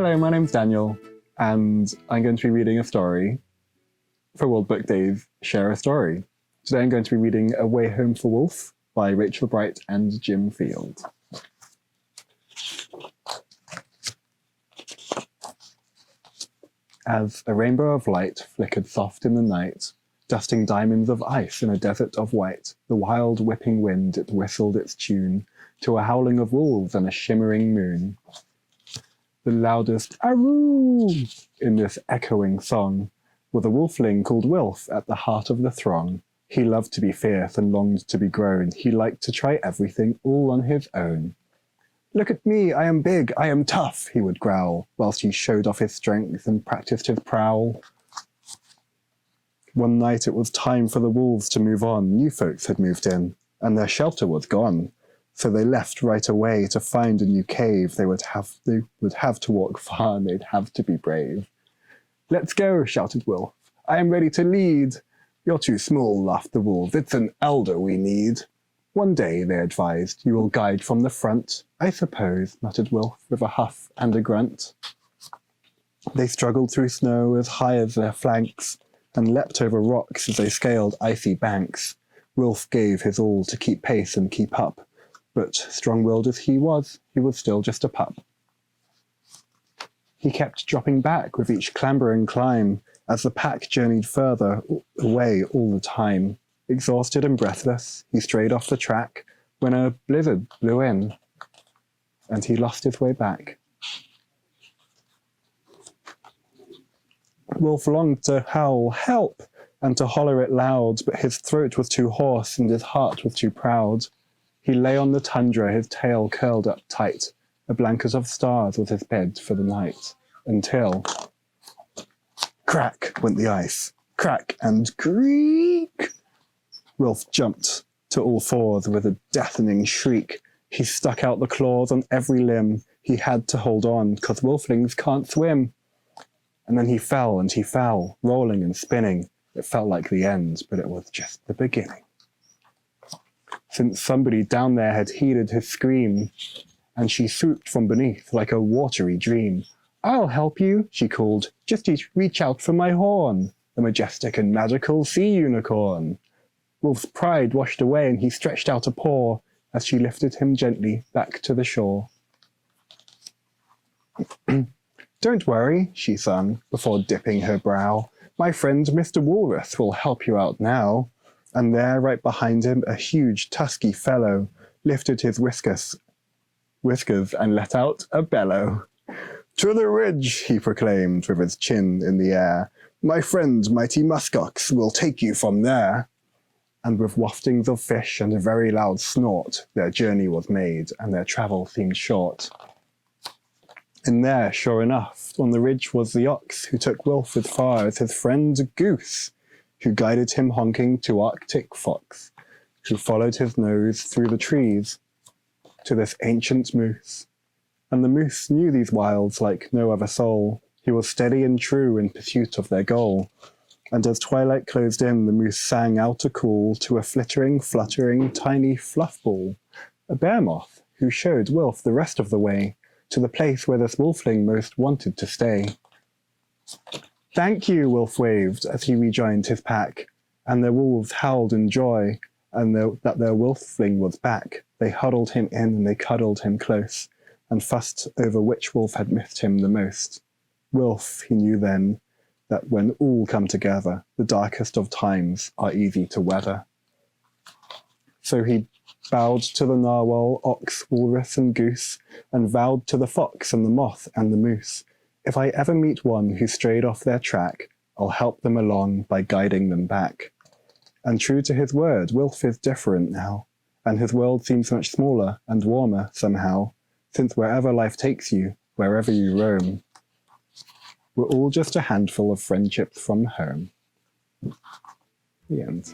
Hello, my name's Daniel, and I'm going to be reading a story for World Book Day's Share a Story. Today I'm going to be reading A Way Home for Wolf by Rachel Bright and Jim Field. As a rainbow of light flickered soft in the night, dusting diamonds of ice in a desert of white, the wild whipping wind it whistled its tune to a howling of wolves and a shimmering moon. The loudest "Aroo!" in this echoing song was a wolfling called Wilf at the heart of the throng. He loved to be fierce and longed to be grown. He liked to try everything all on his own. "Look at me, I am big, I am tough," he would growl, whilst he showed off his strength and practiced his prowl. One night it was time for the wolves to move on. New folks had moved in, and their shelter was gone. So they left right away to find a new cave. They would have to walk far, and they'd have to be brave. "Let's go," shouted Wilf. "I am ready to lead." "You're too small," laughed the wolves. "It's an elder we need." "One day," they advised, "you will guide from the front." "I suppose," muttered Wilf with a huff and a grunt. They struggled through snow as high as their flanks, and leapt over rocks as they scaled icy banks. Wilf gave his all to keep pace and keep up, but strong-willed as he was still just a pup. He kept dropping back with each clambering climb, as the pack journeyed further away all the time. Exhausted and breathless, he strayed off the track when a blizzard blew in, and he lost his way back. Wilf longed to howl, "Help!" and to holler it loud, but his throat was too hoarse and his heart was too proud. He lay on the tundra, his tail curled up tight. A blanket of stars was his bed for the night, until crack went the ice, crack and creak. Wilf jumped to all fours with a deafening shriek. He stuck out the claws on every limb. He had to hold on, 'cause wolflings can't swim. And then he fell and he fell, rolling and spinning. It felt like the end, but it was just the beginning. Since somebody down there had heeded his scream, and she swooped from beneath like a watery dream. "I'll help you," she called. "Just reach out for my horn, the majestic and magical sea unicorn." Wilf's pride washed away, and he stretched out a paw as she lifted him gently back to the shore. "Don't worry," she sung, before dipping her brow. "My friend Mr. Walrus will help you out now." And there, right behind him, a huge tusky fellow lifted his whiskers and let out a bellow. "To the ridge," he proclaimed, with his chin in the air. "My friend, mighty muskox, will take you from there." And with waftings of fish and a very loud snort, their journey was made, and their travel seemed short. And there, sure enough, on the ridge was the ox, who took Wilf as far as his friend Goose, who guided him honking to Arctic Fox, who followed his nose through the trees to this ancient moose. And the moose knew these wilds like no other soul. He was steady and true in pursuit of their goal. And as twilight closed in, the moose sang out a call to a flittering, fluttering, tiny fluff ball, a bear moth, who showed Wilf the rest of the way to the place where this wolfling most wanted to stay. "Thank you," Wilf waved as he rejoined his pack, and their wolves howled in joy that their wolfling was back. They huddled him in and they cuddled him close, and fussed over which wolf had missed him the most. Wilf, he knew then, that when all come together, the darkest of times are easy to weather. So he bowed to the narwhal, ox, walrus, and goose, and vowed to the fox and the moth and the moose, "If I ever meet one who strayed off their track, I'll help them along by guiding them back." And true to his word, Wilf is different now, and his world seems much smaller and warmer somehow, since wherever life takes you, wherever you roam, we're all just a handful of friendships from home. The end.